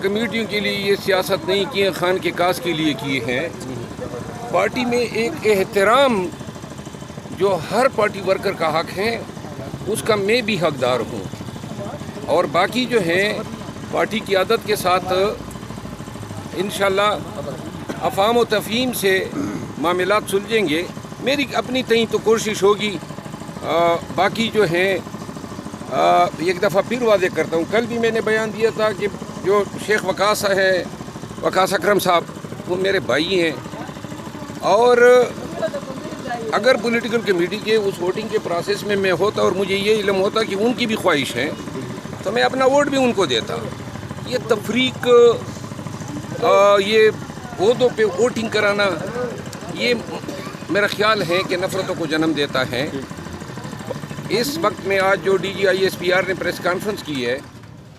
کمیٹیوں کے لیے یہ سیاست نہیں کی ہے، خان کے کاس کے لیے کیے ہیں۔ پارٹی میں ایک احترام جو ہر پارٹی ورکر کا حق ہے اس کا میں بھی حقدار ہوں، اور باقی جو ہیں پارٹی قیادت کے ساتھ انشاءاللہ افہام و تفہیم سے معاملات سلجھیں گے۔ میری اپنی تئیں تو کوشش ہوگی، باقی جو ہیں ایک دفعہ پھر واضح کرتا ہوں، کل بھی میں نے بیان دیا تھا کہ جو شیخ وقاص ہے، وقاص اکرم صاحب، وہ میرے بھائی ہیں، اور اگر پولیٹیکل کمیٹی کے اس ووٹنگ کے پروسیس میں میں ہوتا اور مجھے یہ علم ہوتا کہ ان کی بھی خواہش ہے تو میں اپنا ووٹ بھی ان کو دیتا۔ یہ تفریق، یہ عہدوں پہ ووٹنگ کرانا، یہ میرا خیال ہے کہ نفرتوں کو جنم دیتا ہے۔ اس وقت میں آج جو D G I S P R نے پریس کانفرنس کی ہے،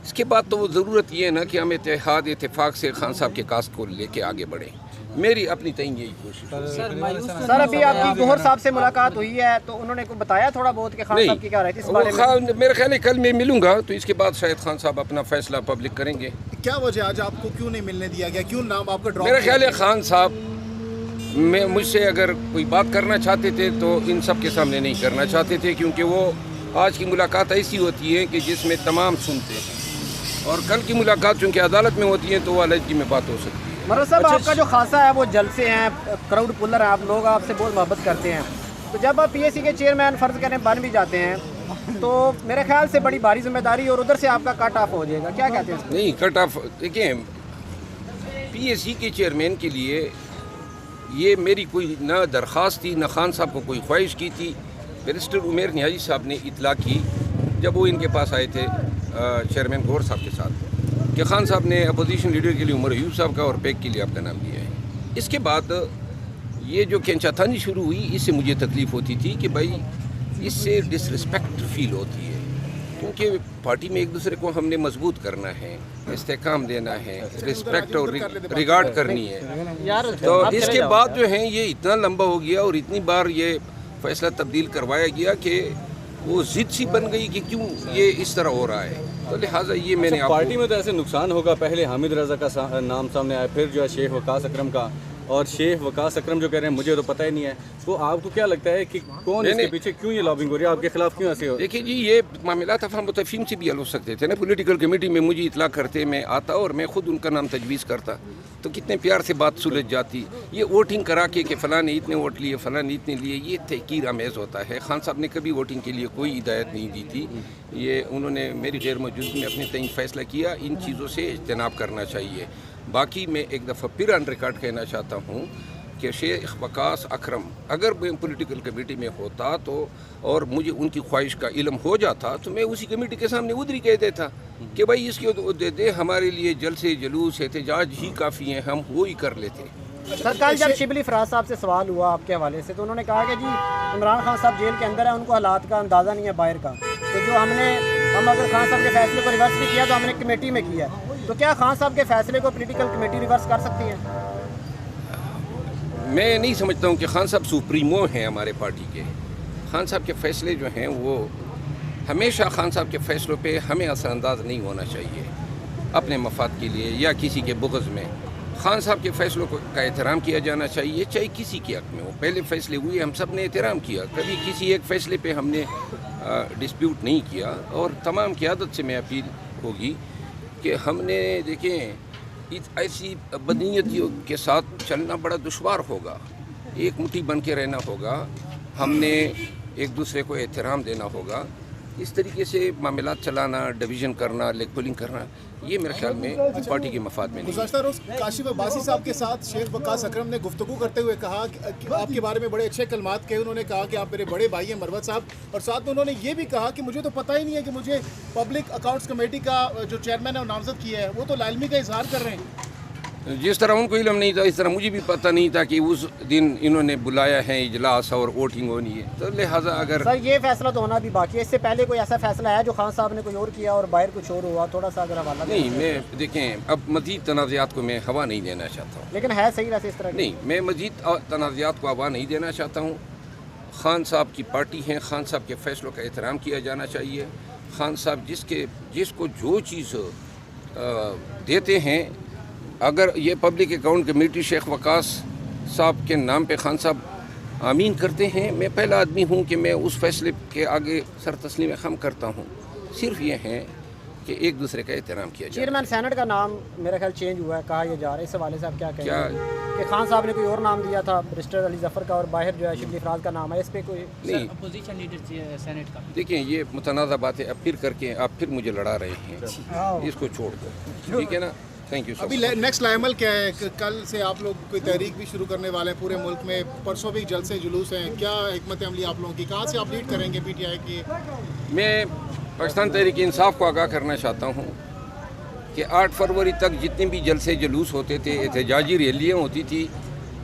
اس کے بعد تو وہ ضرورت یہ ہے نا کہ ہم اتفاق سے خان صاحب کے کاس کو لے کے آگے بڑھیں۔ میری اپنی تئیں یہی کوشش ہے۔ سر ابھی آپ کی گوہر صاحب سے ملاقات ہوئی ہے تو انہوں نے کو بتایا تھوڑا بہت کہ خان صاحب کی کیا رہی تھی اس بارے میں؟ میرے خیال ہے کل میں ملوں گا تو اس کے بعد شاید خان صاحب اپنا فیصلہ پبلک کریں گے۔ کیا وجہ آج آپ کو کیوں نہیں ملنے دیا گیا، کیوں نام آپ کا ڈراپ؟ میرا خیال ہے خان صاحب مجھ سے اگر کوئی بات کرنا چاہتے تھے تو ان سب کے سامنے نہیں کرنا چاہتے تھے، کیونکہ وہ آج کی ملاقات ایسی ہوتی ہے کہ جس میں تمام سنتے ہیں، اور کل کی ملاقات چونکہ عدالت میں ہوتی ہے تو وہ علیحدگی میں بات ہو سکتی ہے۔ مرد صاحب آپ کا جو خاصہ ہے وہ جلسے ہیں، کراؤڈ پولر ہیں، آپ لوگ آپ سے بہت محبت کرتے ہیں، تو جب آپ پی ایس سی کے چیئرمین فرض کریں بن بھی جاتے ہیں تو میرے خیال سے بڑی بھاری ذمہ داری اور ادھر سے آپ کا کٹ آف ہو جائے گا، کیا کہتے ہیں؟ نہیں کٹ آف، دیکھیں پی ایس سی کے چیئرمین کے لیے یہ میری کوئی نہ درخواست تھی، نہ خان صاحب کو کوئی خواہش کی تھی۔ بیرسٹر عمیر نیازی صاحب نے اطلاع کی جب وہ ان کے پاس آئے تھے چیئرمین گور صاحب کے ساتھ کہ خان صاحب نے اپوزیشن لیڈر کے لیے عمر ایوب صاحب کا اور پیک کے لیے آپ کا نام دیا ہے۔ اس کے بعد یہ جو کھینچا تھانی شروع ہوئی، اس سے مجھے تکلیف ہوتی تھی کہ بھائی اس سے ڈس رسپیکٹ فیل ہوتی ہے، کیونکہ پارٹی میں ایک دوسرے کو ہم نے مضبوط کرنا ہے، استحکام دینا ہے، رسپیکٹ اور ریگارڈ کرنی ہے۔ تو اس کے بعد جو ہے یہ اتنا لمبا ہو گیا اور اتنی بار یہ فیصلہ تبدیل کروایا گیا کہ وہ ضد سی بن گئی کہ کیوں یہ اس طرح ہو رہا ہے، تو لہٰذا یہ میں نے پارٹی میں تو ایسے نقصان ہوگا، پہلے حامد رضا کا نام سامنے آیا، پھر جو ہے شیخ وقاص اکرم کا، اور شیخ وقاص اکرم جو کہہ رہے ہیں مجھے تو پتہ ہی نہیں ہے، تو آپ کو کیا لگتا ہے کہ کون اس کے پیچھے، کیوں یہ لابنگ ہو رہی ہے آپ کے خلاف، کیوں ایسے ہو؟ دیکھیے جی، یہ معاملات افہام و تفہیم سے بھی حل ہو سکتے تھے نا۔ پولیٹیکل کمیٹی میں مجھے اطلاع کرتے، میں آتا اور میں خود ان کا نام تجویز کرتا تو کتنے پیار سے بات سلجھ جاتی۔ یہ ووٹنگ کرا کے کہ فلاں نے اتنے ووٹ لیے، فلاں نے اتنے لیے، یہ تحقیر آمیز ہوتا ہے۔ خان صاحب نے کبھی ووٹنگ کے لیے کوئی ہدایت نہیں دی تھی، یہ انہوں نے میری غیر موجودگی میں اپنے تئیں فیصلہ کیا۔ ان چیزوں سے اجتناب کرنا چاہیے۔ باقی میں ایک دفعہ پھر آن ریکارڈ کہنا چاہتا ہوں کہ شیخ وقاص اکرم اگر میں پولیٹیکل کمیٹی میں ہوتا تو اور مجھے ان کی خواہش کا علم ہو جاتا تو میں اسی کمیٹی کے سامنے ادھر کہہ دیتا کہ بھائی اس کو دے دے، ہمارے لیے جلسے جلوس احتجاج ہی کافی ہیں، ہم وہی کر لیتے۔ سر کل جب شبلی فراز صاحب سے سوال ہوا آپ کے حوالے سے تو انہوں نے کہا کہ جی عمران خان صاحب جیل کے اندر ہیں، ان کو حالات کا اندازہ نہیں ہے باہر کا، تو جو ہم اگر خان صاحب کے فیصلے کو ریورس بھی کیا تو ہم نے کمیٹی میں کیا، تو کیا خان صاحب کے فیصلے کو پولیٹیکل کمیٹی ریورس کر سکتی ہے؟ میں نہیں سمجھتا ہوں کہ خان صاحب سپریمو ہیں ہمارے پارٹی کے۔ خان صاحب کے فیصلے جو ہیں وہ ہمیشہ، خان صاحب کے فیصلوں پہ ہمیں اثر انداز نہیں ہونا چاہیے اپنے مفاد کے لیے یا کسی کے بغض میں۔ خان صاحب کے فیصلوں کا احترام کیا جانا چاہیے، چاہے کسی کے حق میں ہو۔ پہلے فیصلے ہوئے، ہم سب نے احترام کیا، کبھی کسی ایک فیصلے پہ ہم نے ڈسپیوٹ نہیں کیا، اور تمام قیادت سے میں اپیل ہوگی کہ ہم نے دیکھیں ایسی بدنیتیوں کے ساتھ چلنا بڑا دشوار ہوگا، ایک مٹھی بن کے رہنا ہوگا، ہم نے ایک دوسرے کو احترام دینا ہوگا۔ اس طریقے سے معاملات چلانا، ڈویژن کرنا، لیگ پولنگ کرنا، یہ میرے خیال میں پارٹی کے مفاد میں نہیں۔ گزشتہ روز کاشف عباسی صاحب کے ساتھ شیخ وقاص اکرم نے گفتگو کرتے ہوئے کہا کہ آپ کے بارے میں بڑے اچھے کلمات کہے، انہوں نے کہا کہ آپ میرے بڑے بھائی ہیں مروت صاحب، اور ساتھ میں انہوں نے یہ بھی کہا کہ مجھے تو پتہ ہی نہیں ہے کہ مجھے پبلک اکاؤنٹس کمیٹی کا جو چیئرمین ہے وہ نامزد کیا ہے، وہ تو لالمی کا اظہار کر رہے ہیں۔ جس طرح ان کو علم نہیں تھا اس طرح مجھے بھی پتہ نہیں تھا کہ اس دن انہوں نے بلایا ہے اجلاس اور ووٹنگ ہونی ہے، تو لہٰذا اگر سر یہ فیصلہ تو ہونا بھی باقی ہے، اس سے پہلے کوئی ایسا فیصلہ ہے جو خان صاحب نے کوئی اور کیا اور باہر کچھ اور ہوا، تھوڑا سا اگر حوالہ نہیں، میں دیکھیں اب مزید تنازعات کو میں ہوا نہیں دینا چاہتا ہوں، لیکن ہے صحیح ویسے اس طرح نہیں، میں مزید تنازعات کو ہوا نہیں دینا چاہتا ہوں۔ خان صاحب کی پارٹی ہیں، خان صاحب کے فیصلوں کا احترام کیا جانا چاہیے۔ خان صاحب جس کو جو چیز دیتے ہیں. اگر یہ پبلک اکاؤنٹ کمیٹی شیخ وقاص صاحب کے نام پہ خان صاحب آمین کرتے ہیں, میں پہلا آدمی ہوں کہ میں اس فیصلے کے آگے سر تسلیم خم کرتا ہوں. صرف یہ ہے کہ ایک دوسرے کا احترام کیا جائے. چیئرمین سینٹ کا نام میرا خیال چینج ہوا ہے, کہا یہ جا رہا ہے, اس حوالے سے آپ کیا کہیں گے کہ خان صاحب نے کوئی اور نام دیا تھا برسٹر علی ظفر کا, اور باہر جو ہے شبلی افراز کا نام ہے, اس پہ کوئی نہیں؟ اپوزیشن لیڈر سینٹ کا دیکھیں یہ متنازع بات ہے, اب پھر کر کے آپ پھر مجھے لڑا رہے ہیں, اس کو چھوڑ دو, ٹھیک ہے نا. Thank you. ابھی نیکسٹ لائمل کیا ہے؟ کل سے آپ لوگ کوئی تحریک بھی شروع کرنے والے ہیں پورے ملک میں, پرسوں بھی جلسے جلوس ہیں, کیا حکمت عملی آپ لوگوں کی, کہاں سے آپ لیڈ کریں گے پی ٹی آئی کی؟ میں پاکستان تحریک انصاف کو آگاہ کرنا چاہتا ہوں کہ 8 فروری تک جتنے بھی جلسے جلوس ہوتے تھے, احتجاجی ریلیاں ہوتی تھی,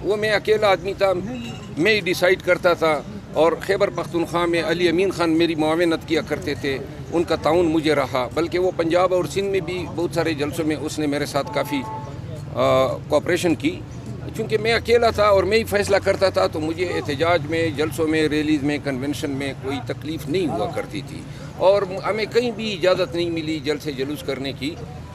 وہ میں اکیلا آدمی تھا, میں ہی ڈیسائیڈ کرتا تھا. اور خیبر پختونخوا میں علی امین خان میری معاونت کیا کرتے تھے, ان کا تعاون مجھے رہا. بلکہ وہ پنجاب اور سندھ میں بھی بہت سارے جلسوں میں اس نے میرے ساتھ کافی کوآپریشن کی. چونکہ میں اکیلا تھا اور میں ہی فیصلہ کرتا تھا, تو مجھے احتجاج میں, جلسوں میں, ریلیز میں, کنونشن میں کوئی تکلیف نہیں ہوا کرتی تھی. اور ہمیں کہیں بھی اجازت نہیں ملی جلسے جلوس کرنے کی,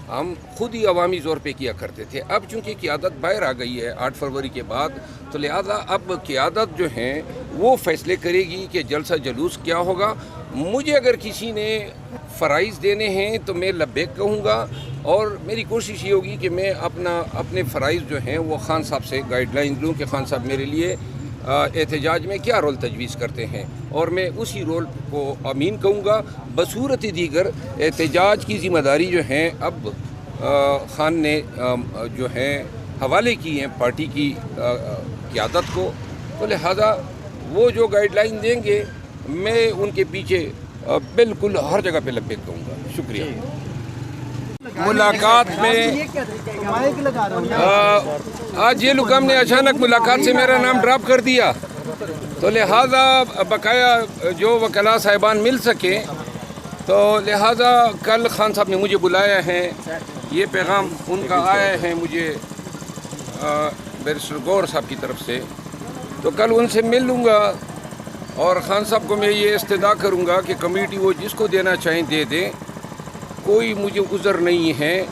ہم خود ہی عوامی زور پہ کیا کرتے تھے. اب چونکہ قیادت باہر آ گئی ہے 8 فروری کے بعد, تو لہذا اب قیادت جو ہیں وہ فیصلے کرے گی کہ جلسہ جلوس کیا ہوگا. مجھے اگر کسی نے فرائض دینے ہیں تو میں لبیک کہوں گا, اور میری کوشش یہ ہوگی کہ میں اپنے فرائض جو ہیں وہ خان صاحب سے گائیڈ لائن لوں کہ خان صاحب میرے لیے احتجاج میں کیا رول تجویز کرتے ہیں, اور میں اسی رول کو امین کہوں گا. بصورت دیگر احتجاج کی ذمہ داری جو ہیں اب خان نے جو ہے حوالے کی ہیں پارٹی کی قیادت کو, تو لہذا وہ جو گائیڈ لائن دیں گے میں ان کے پیچھے بالکل ہر جگہ پہ لبیک کہوں گا. شکریہ. ملاقات میں آج یہ لوگ ہم نے اچانک ملاقات سے میرا نام ڈراپ کر دیا, تو لہٰذا بقایا جو وکلاء صاحبان مل سکیں, تو لہٰذا کل خان صاحب نے مجھے بلایا ہے, یہ پیغام ان کا آیا ہے مجھے بیرسٹر گور صاحب کی طرف سے, تو کل ان سے مل لوں گا. اور خان صاحب کو میں یہ استدعا کروں گا کہ کمیٹی وہ جس کو دینا چاہیں دے دیں, کوئی مجھے عذر نہیں ہے.